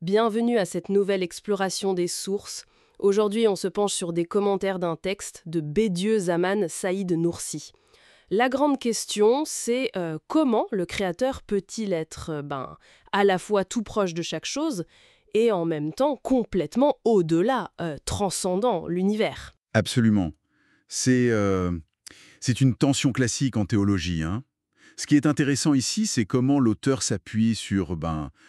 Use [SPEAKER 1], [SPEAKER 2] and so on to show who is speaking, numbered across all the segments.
[SPEAKER 1] Bienvenue à cette nouvelle exploration des sources. Aujourd'hui, on se penche sur des commentaires d'un texte de Bediüz Zaman Saïd Nursi. La grande question, c'est comment le créateur peut-il être à la fois tout proche de chaque chose et en même temps complètement au-delà, transcendant l'univers.
[SPEAKER 2] Absolument. C'est une tension classique en théologie, hein. Ce qui est intéressant ici, c'est comment l'auteur s'appuie sur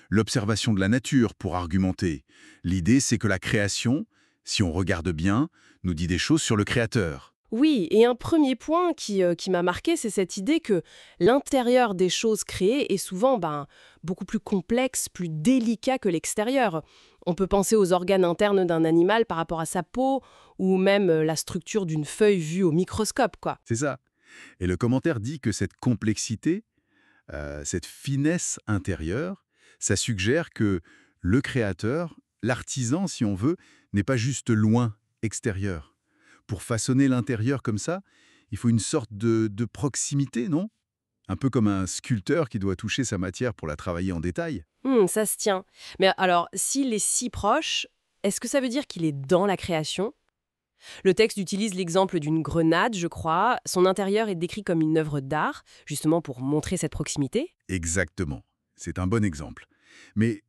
[SPEAKER 2] l'observation de la nature pour argumenter. L'idée, c'est que la création, si on regarde bien, nous dit des choses sur le créateur.
[SPEAKER 1] Oui, et un premier point qui m'a marqué, c'est cette idée que l'intérieur des choses créées est souvent beaucoup plus complexe, plus délicat que l'extérieur. On peut penser aux organes internes d'un animal par rapport à sa peau, ou même la structure d'une feuille vue au microscope, quoi.
[SPEAKER 2] C'est ça. Et le commentaire dit que cette complexité, cette finesse intérieure, ça suggère que le créateur, l'artisan si on veut, n'est pas juste loin, extérieur. Pour façonner l'intérieur comme ça, il faut une sorte de proximité, non? Un peu comme un sculpteur qui doit toucher sa matière pour la travailler en détail.
[SPEAKER 1] Ça se tient. Mais alors, s'il est si proche, est-ce que ça veut dire qu'il est dans la création? Le texte utilise l'exemple d'une grenade, je crois. Son intérieur est décrit comme une œuvre d'art, justement pour montrer cette proximité.
[SPEAKER 2] Exactement. C'est un bon exemple. Mais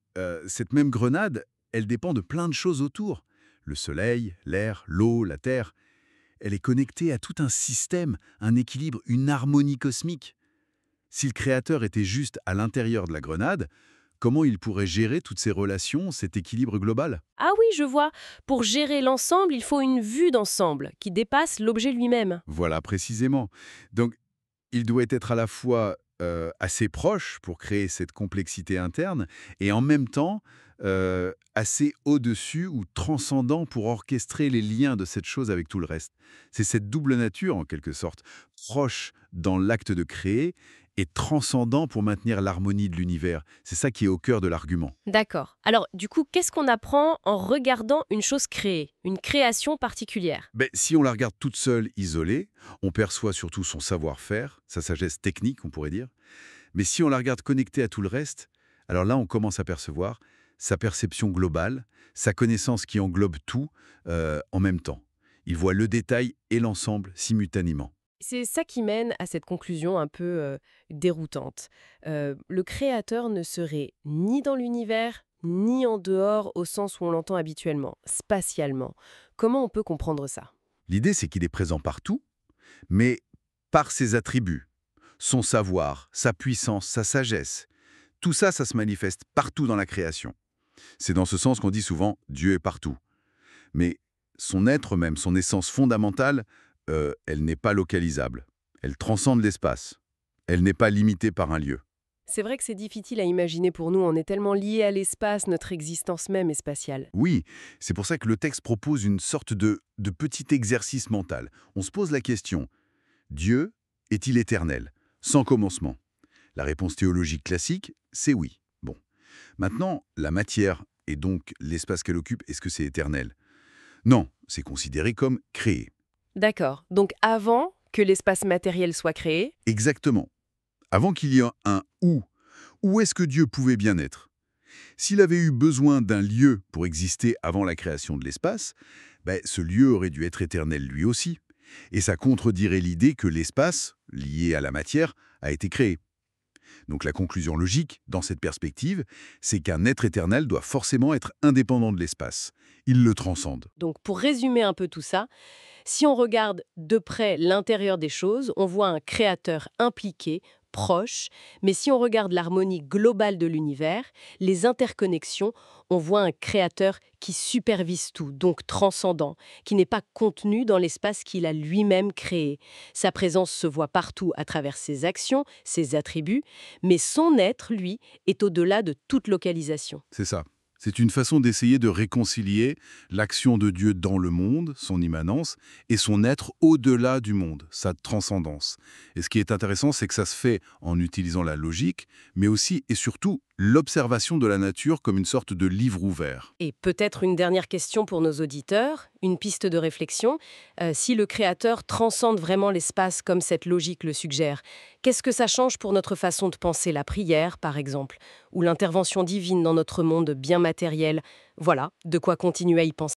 [SPEAKER 2] cette même grenade, elle dépend de plein de choses autour. Le soleil, l'air, l'eau, la terre. Elle est connectée à tout un système, un équilibre, une harmonie cosmique. Si le créateur était juste à l'intérieur de la grenade, comment il pourrait gérer toutes ces relations, cet équilibre global?
[SPEAKER 1] Ah oui, je vois. Pour gérer l'ensemble, il faut une vue d'ensemble qui dépasse l'objet lui-même.
[SPEAKER 2] Voilà, précisément. Donc, il doit être à la fois assez proche pour créer cette complexité interne et en même temps assez au-dessus ou transcendant pour orchestrer les liens de cette chose avec tout le reste. C'est cette double nature, en quelque sorte, proche dans l'acte de créer et transcendant pour maintenir l'harmonie de l'univers. C'est ça qui est au cœur de l'argument.
[SPEAKER 1] D'accord. Alors, du coup, qu'est-ce qu'on apprend en regardant une chose créée, une création particulière?
[SPEAKER 2] Ben, si on la regarde toute seule, isolée, on perçoit surtout son savoir-faire, sa sagesse technique, on pourrait dire. Mais si on la regarde connectée à tout le reste, alors là, on commence à percevoir sa perception globale, sa connaissance qui englobe tout en même temps. Il voit le détail et l'ensemble simultanément.
[SPEAKER 1] C'est ça qui mène à cette conclusion un peu déroutante. Le créateur ne serait ni dans l'univers, ni en dehors au sens où on l'entend habituellement, spatialement. Comment on peut comprendre ça?
[SPEAKER 2] L'idée, c'est qu'il est présent partout, mais par ses attributs, son savoir, sa puissance, sa sagesse. Tout ça, ça se manifeste partout dans la création. C'est dans ce sens qu'on dit souvent «Dieu est partout». Mais son être même, son essence fondamentale, elle n'est pas localisable. Elle transcende l'espace. Elle n'est pas limitée par un lieu.
[SPEAKER 1] C'est vrai que c'est difficile à imaginer pour nous, on est tellement lié à l'espace, notre existence même est spatiale.
[SPEAKER 2] Oui, c'est pour ça que le texte propose une sorte de petit exercice mental. On se pose la question, Dieu est-il éternel, sans commencement? La réponse théologique classique, c'est oui. Bon. Maintenant, la matière, et donc l'espace qu'elle occupe, est-ce que c'est éternel? Non, c'est considéré comme créé.
[SPEAKER 1] D'accord. Donc avant que l'espace matériel soit créé,
[SPEAKER 2] Exactement. Avant qu'il y ait un où est-ce que Dieu pouvait bien être? S'il avait eu besoin d'un lieu pour exister avant la création de l'espace, ben, ce lieu aurait dû être éternel lui aussi. Et ça contredirait l'idée que l'espace, lié à la matière, a été créé. Donc la conclusion logique, dans cette perspective, c'est qu'un être éternel doit forcément être indépendant de l'espace. Il le transcende.
[SPEAKER 1] donc pour résumer un peu tout ça, si on regarde de près l'intérieur des choses, on voit un créateur impliqué, proche, mais si on regarde l'harmonie globale de l'univers, les interconnexions, on voit un créateur qui supervise tout, donc transcendant, qui n'est pas contenu dans l'espace qu'il a lui-même créé. Sa présence se voit partout à travers ses actions, ses attributs, mais son être, lui, est au-delà de toute localisation.
[SPEAKER 2] C'est ça. C'est une façon d'essayer de réconcilier l'action de Dieu dans le monde, son immanence, et son être au-delà du monde, sa transcendance. Et ce qui est intéressant, c'est que ça se fait en utilisant la logique, mais aussi et surtout l'observation de la nature comme une sorte de livre ouvert.
[SPEAKER 1] Et peut-être une dernière question pour nos auditeurs, une piste de réflexion. Si le Créateur transcende vraiment l'espace comme cette logique le suggère, qu'est-ce que ça change pour notre façon de penser la prière, par exemple, ou l'intervention divine dans notre monde bien matériel? Voilà, de quoi continuer à y penser.